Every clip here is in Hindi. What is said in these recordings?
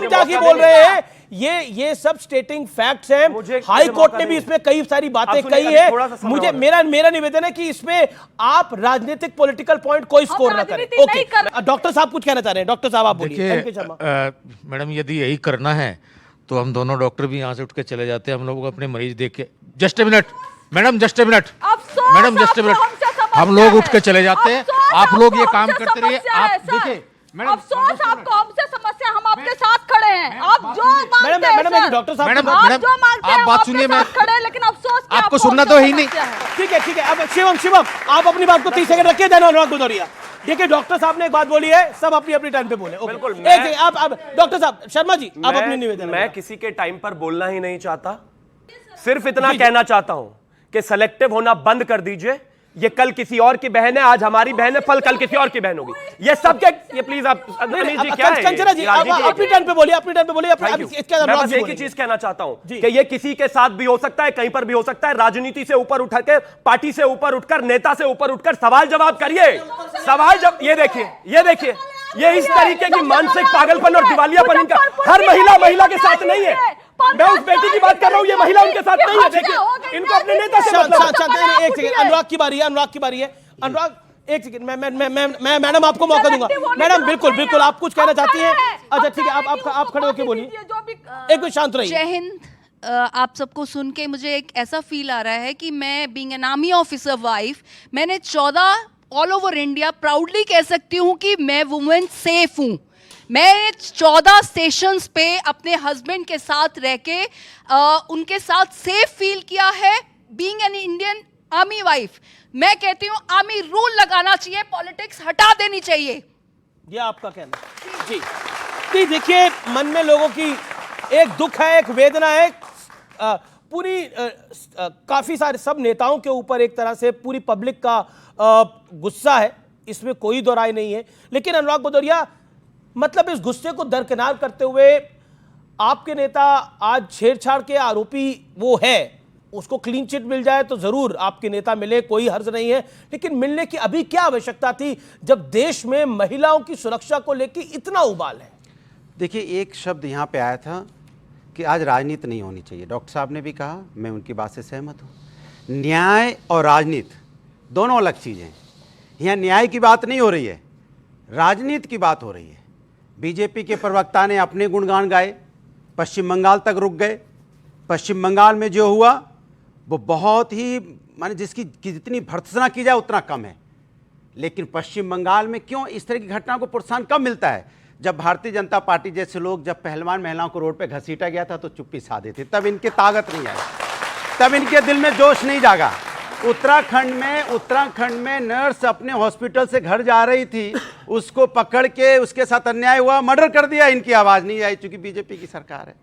हम जाके बोल रहे हैं, ये सब स्टेटिंग फैक्ट्स हैं। हाई कोर्ट ने भी इसमें कई सारी बातें कही है। मुझे मेरा निवेदन है कि इसमें आप राजनीतिक पॉलिटिकल पॉइंट कोई स्कोर ना करें। ओके, डॉक्टर साहब कुछ कहना चाह रहे हैं। डॉक्टर साहब आप बोलिए। मैडम यदि यही करना है तो हम दोनों डॉक्टर भी यहाँ से उठ के चले जाते हैं। हम लोग अपने मरीज देख के, just a minute madam, just a minute madam, just a minute, हम लोग उठ के चले जाते हैं। आप लोग ये काम करते रहिए। आप देखिए मैडम, अफसोस आपको, हमसे समस्या, हम आपके साथ खड़े हैं। आप जो मांगते हैं मैडम डॉक्टर साहब, मैडम आप बात सुनिए। मैं खड़े, लेकिन अफसोस आपको सुनना तो ही नहीं। ठीक है। अब शिवम आप अपनी बात को 30 सेकंड रखिए। देना अनुराग भदौरिया, देखिए डॉक्टर साहब ने एक बात बोली है, सब अपनी अपनी टाइम पे बोले। बिल्कुल। आप डॉक्टर साहब, शर्मा जी आप अपनी निवेदन। मैं किसी के टाइम पर बोलना ही नहीं चाहता, सिर्फ इतना कहना चाहता हूं कि सेलेक्टिव होना बंद कर दीजिए। ये कल किसी और की बहन है, आज हमारी बहन है, फल कल किसी और की बहन होगी। ये सबके, ये प्लीज आप अग्रणी जी, क्या है कंचना जी, अपनी टाइम पे बोलिए, अपनी टाइम पे बोलिए। मैं बस एक ही चीज कहना चाहता हूं कि ये किसी के साथ भी हो सकता है, कहीं पर भी हो सकता है। राजनीति से ऊपर उठकर, पार्टी से ऊपर उठकर, नेता से ऊपर उठकर सवाल जवाब करिए। सवाल जब ये देखिए ये इस तरीके की मानसिक पागलपन और दिवालियापन इनका, हर महिला के साथ नहीं है। मैं उस बेटी की बात कर रहा हूं, ये महिला उनके साथ नहीं है। देखिए इनको अपने नेता से मतलब। एक सेकंड, अनुराग की बारी है। अनुराग एक सेकंड, मैं मैडम आपको मौका दूंगा। मैडम बिल्कुल आप कुछ कहना चाहती हैं? अच्छा ठीक है, आप खड़े होकर बोलिए। एक मिनट शांत रहिए। जय हिंद। आप सबको सुन के मुझे एक ऐसा फील आ रहा है कि मैं being an army officer wife, मैंने 14 ऑल ओवर इंडिया प्राउडली कह सकती हूँ कि मैं वुमेन सेफ हूँ। मैं 14 स्टेशंस पे अपने हस्बैंड के साथ रह के उनके साथ सेफ फील किया है। Being an Indian army wife, मैं कहती हूँ आर्मी रूल लगाना चाहिए, पॉलिटिक्स हटा देनी चाहिए। ये आपका कहना जी। देखिए, मन में लोगों की एक दुख है, एक वेदना है, पूरी काफी सारे सब नेताओं के ऊपर एक तरह से पूरी पब्लिक का गुस्सा है, इसमें कोई दो राय नहीं है। लेकिन अनुराग भदौरिया, मतलब इस गुस्से को दरकिनार करते हुए, आपके नेता आज छेड़छाड़ के आरोपी वो है, उसको क्लीन चिट मिल जाए तो जरूर आपके नेता मिले, कोई हर्ज नहीं है। लेकिन मिलने की अभी क्या आवश्यकता थी जब देश में महिलाओं की सुरक्षा को लेकर इतना उबाल है? देखिए, एक शब्द यहाँ पे आया था कि आज राजनीति नहीं होनी चाहिए। डॉक्टर साहब ने भी कहा, मैं उनकी बात से सहमत हूँ। न्याय और राजनीति दोनों अलग चीज़ें हैं। यहाँ न्याय की बात नहीं हो रही है, राजनीति की बात हो रही है। बीजेपी के प्रवक्ता ने अपने गुणगान गाए, पश्चिम बंगाल तक रुक गए। पश्चिम बंगाल में जो हुआ वो बहुत ही, माने जिसकी जितनी भर्त्सना की जाए उतना कम है। लेकिन पश्चिम बंगाल में क्यों इस तरह की घटना को प्रोत्साहन कब मिलता है? जब भारतीय जनता पार्टी जैसे लोग, जब पहलवान महिलाओं को रोड पे घसीटा गया था तो चुप्पी साधे थे, तब इनके ताकत नहीं आई, तब इनके दिल में जोश नहीं जागा। उत्तराखंड में नर्स अपने हॉस्पिटल से घर जा रही थी, उसको पकड़ के उसके साथ अन्याय हुआ, मर्डर कर दिया। इनकी आवाज़ नहीं आई चूंकि बीजेपी की सरकार है।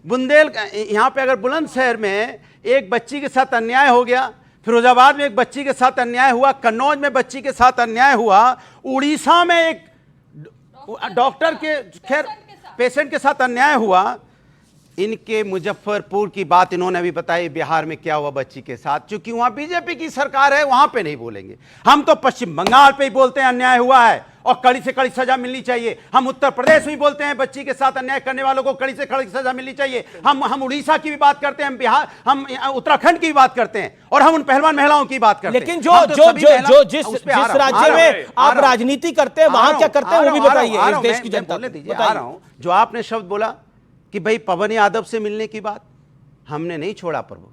यहाँ पे अगर बुलंदशहर में एक बच्ची के साथ अन्याय हो गया, फिरोजाबाद में एक बच्ची के साथ अन्याय हुआ, कन्नौज में बच्ची के साथ अन्याय हुआ, उड़ीसा में एक डॉक्टर के पेशेंट के साथ अन्याय हुआ। इनके मुजफ्फरपुर की बात इन्होंने अभी बताई, बिहार में क्या हुआ बच्ची के साथ। चूंकि वहां बीजेपी की सरकार है, वहां पे नहीं बोलेंगे। हम तो पश्चिम बंगाल पे ही बोलते हैं अन्याय हुआ है और कड़ी से कड़ी सजा मिलनी चाहिए। हम उत्तर प्रदेश में बोलते हैं बच्ची के साथ अन्याय करने वालों को कड़ी से कड़ी सजा मिलनी चाहिए। हम उड़ीसा की भी बात करते हैं, हम बिहार, हम उत्तराखंड की भी बात करते हैं, और हम उन पहलवान महिलाओं की बात करते हैं। लेकिन जिस राज्य में आप राजनीति करते हैं, वहां क्या करते हैं वो भी बताइए इस देश की जनता को। आ रहा हूं, जो आपने शब्द बोला कि भाई पवन यादव से मिलने की बात, हमने नहीं छोड़ा प्रभु।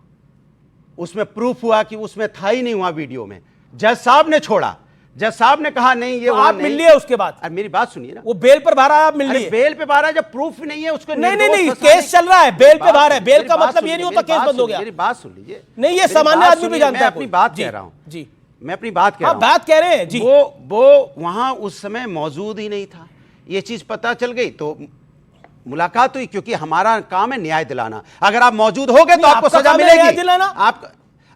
उसमें प्रूफ हुआ कि उसमें था ही नहीं, हुआ वीडियो में। जज साहब ने छोड़ा, जज साहब ने कहा नहीं ये, तो आप मिल लिए उसके बाद? अरे मेरी बात सुनिए ना, वो बेल पर बाहर आया, आप मिल लिए? बेल पे बाहर है, जब प्रूफ नहीं है उसको नहीं, केस चल रहा है, बेल पे बाहर है। बेल का मतलब ये नहीं होता केस बंद हो गया। मेरी बात सुन लीजिए। नहीं, ये सामान्य आदमी भी जानता है। अपनी बात कह रहा हूं जी, मैं अपनी बात कह रहा हूं। बात कह रहे हैं जी। वो वहां उस समय मौजूद ही नहीं था। ये चीज पता चल गई तो मुलाकात हुई, क्योंकि हमारा काम है न्याय दिलाना। अगर आप मौजूद हो गए तो आपको सजा मिलेगी।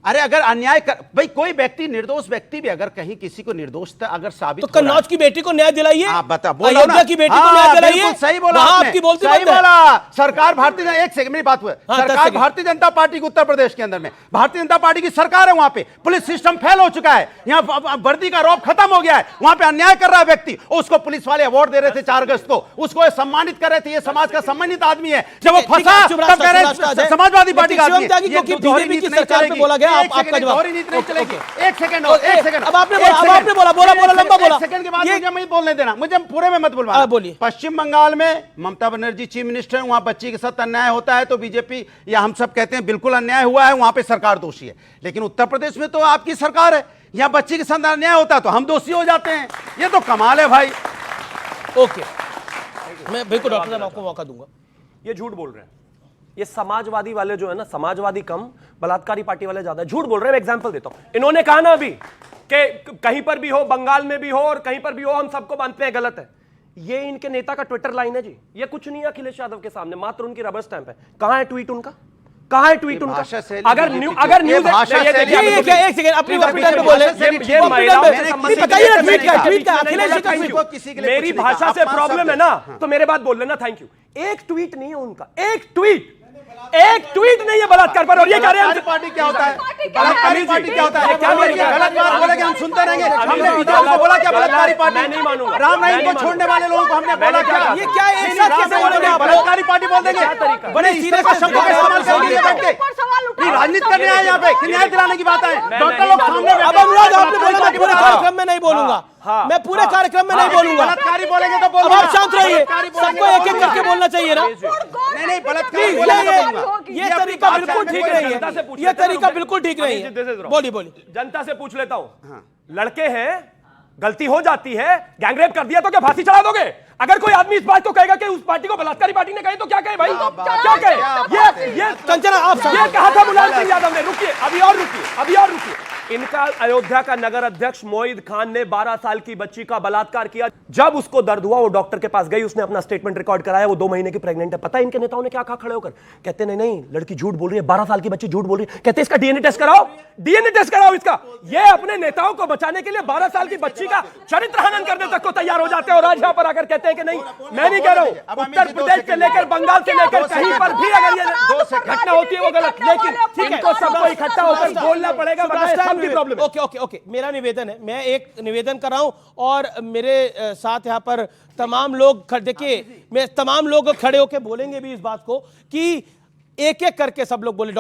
अरे अगर अन्याय कर भाई, कोई व्यक्ति निर्दोष व्यक्ति भी अगर कहीं किसी को निर्दोष अगर साबित तो कन्नौज की बेटी को न्याय दिलाइए, आप बता बोलो अयोध्या की बेटी को न्याय दिलाइए। बिल्कुल सही बोला वहां आपने, आपकी बोलती सही बंद है। बोला। सरकार भारतीय, एक सेकंड मेरी बात हुई, हाँ, 10 सरकार सेकंड। भारतीय जनता पार्टी की उत्तर प्रदेश के अंदर में भारतीय जनता पार्टी की सरकार है, वहां पे पुलिस सिस्टम फेल हो चुका है, यहाँ वर्दी का रौब खत्म हो गया है, वहां पे अन्याय कर रहा है व्यक्ति, उसको पुलिस वाले अवार्ड दे रहे थे 4 अगस्त को, उसको सम्मानित कर रहे थे, ये समाज का सम्मानित आदमी है, जब वो फंसा तब कह रहे हैं समाजवादी पार्टी का आदमी है। क्योंकि बीजेपी की सरकार पे बोला गया, आपका जवाब। एक सेकंड और एक सेकंड, अब आपने बोला लंबा बोला, एक सेकंड के बाद मुझे मत बोलने देना, मुझे पूरे में मत बुलवाना। बोलिए। पश्चिम बंगाल में ममता बनर्जी चीफ मिनिस्टर, वहां बच्ची के साथ अन्याय होता है तो बीजेपी या हम सब कहते हैं बिल्कुल अन्याय हुआ है, वहां पे सरकार दोषी है। लेकिन उत्तर प्रदेश में तो आपकी सरकार है, यहां बच्ची के साथ अन्याय होता है तो हम दोषी हो जाते हैं। ये तो कमाल है भाई। ओके, मैं बिल्कुल डॉक्टर साहब आपको मौका दूंगा। ये झूठ बोल रहे हैं, ये समाजवादी वाले जो है ना, समाजवादी कम बलात्कारी पार्टी वाले ज्यादा झूठ बोल रहे हैं। एग्जांपल देता हूं, इन्होंने कहा ना अभी कि कहीं पर भी हो, बंगाल में भी हो और कहीं पर भी हो, हम सबको मानते हैं गलत है। ये इनके नेता का ट्विटर लाइन है जी, ये कुछ नहीं है अखिलेश यादव के सामने, मात्र उनकी रबर स्टैंप है। कहां है ट्वीट उनका, कहां है ट्वीट उनका? अगर न्यूज़ एक सेकंड अपनी वेबसाइट पे बोले, बताइए ट्वीट का अखिलेश जी का ट्वीट। मेरी भाषा से प्रॉब्लम है ना तो मेरे बात बोल लेना, थैंक यू। एक ट्वीट नहीं है उनका, एक ट्वीट नहीं है बलात्कार पर, और ये कह रहे हैं पार्टी क्या होता है, बलात्कारी पार्टी क्या होता है? क्या गलत बात बोलेंगे हम सुनते रहेंगे? हमने विधायकों को बोला क्या बलात्कारी पार्टी? मैं नहीं मानूंगा। राम रहीम को छोड़ने वाले लोगों को हमने बोला क्या? ये क्या है, एक साथ कैसे बोलोगे आप? बलात्कारी पार्टी बोल देंगे? बड़े सीधे शब्दों का इस्तेमाल करेंगे बैठ के। राजनीति करने आए यहाँ पे कि न्याय दिलाने की बात है? डॉक्टर लोग सामने अब अनुराग आपने बोला मैं पूरे कार्यक्रम में नहीं बोलूंगा, मैं पूरे कार्यक्रम में नहीं बोलूंगा। बलात्कारी बोलेंगे तो अब आप शांत रहिए, सबको एक एक करके बोलना चाहिए ना। नहीं बलात्कारी ये तरीका बिल्कुल ठीक नहीं है, ये तरीका बिल्कुल ठीक नहीं है। बोलिए। जनता से पूछ लेता हूं, लड़के हैं, गलती हो जाती है, गैंगरेप कर दिया तो क्या फांसी चढ़ा दोगे? अगर कोई आदमी इस बात को कहेगा कि उस पार्टी को बलात्कारी पार्टी ने कही तो क्या कहे भाई? क्या कहे? ये कंचना आप ये कहा था मुलायम सिंह यादव ने। रुकिए, अभी और रुकिए। इनका अयोध्या का नगर अध्यक्ष मोईद खान ने 12 साल की बच्ची का बलात्कार किया। जब उसको दर्द हुआ वो डॉक्टर के पास गई, उसने अपना स्टेटमेंट रिकॉर्ड कराया, वो 2 महीने की प्रेग्नेंट है। पता है इनके नेताओं ने क्या कहा खड़े होकर? कहते नहीं लड़की झूठ बोल रही है, 12 साल की बच्ची झूठ बोल रही है। कहते इसका डीएनए टेस्ट कराओ इसका। ये अपने नेताओं को बचाने के लिए 12 साल की बच्ची का चरित्र हनन करने तक को तैयार हो जाते हैं, और आज यहाँ पर आकर कहते हैं कि नहीं, मैं नहीं कह रहा हूं, उत्तर प्रदेश से लेकर बंगाल से लेकर कहीं पर भी अगर ये घटना होती है वो गलत, लेकिन इनको सबको इकट्ठा होकर बोलना पड़ेगा, वरना सबकी प्रॉब्लम है। ओके, मेरा निवेदन है, मैं एक निवेदन कर रहा हूं और मेरे साथ यहां पर तमाम लोग देखिए, मैं तमाम लोग खड़े होकर बोलेंगे भी इस बात को कि एक एक करके सब लोग बोले।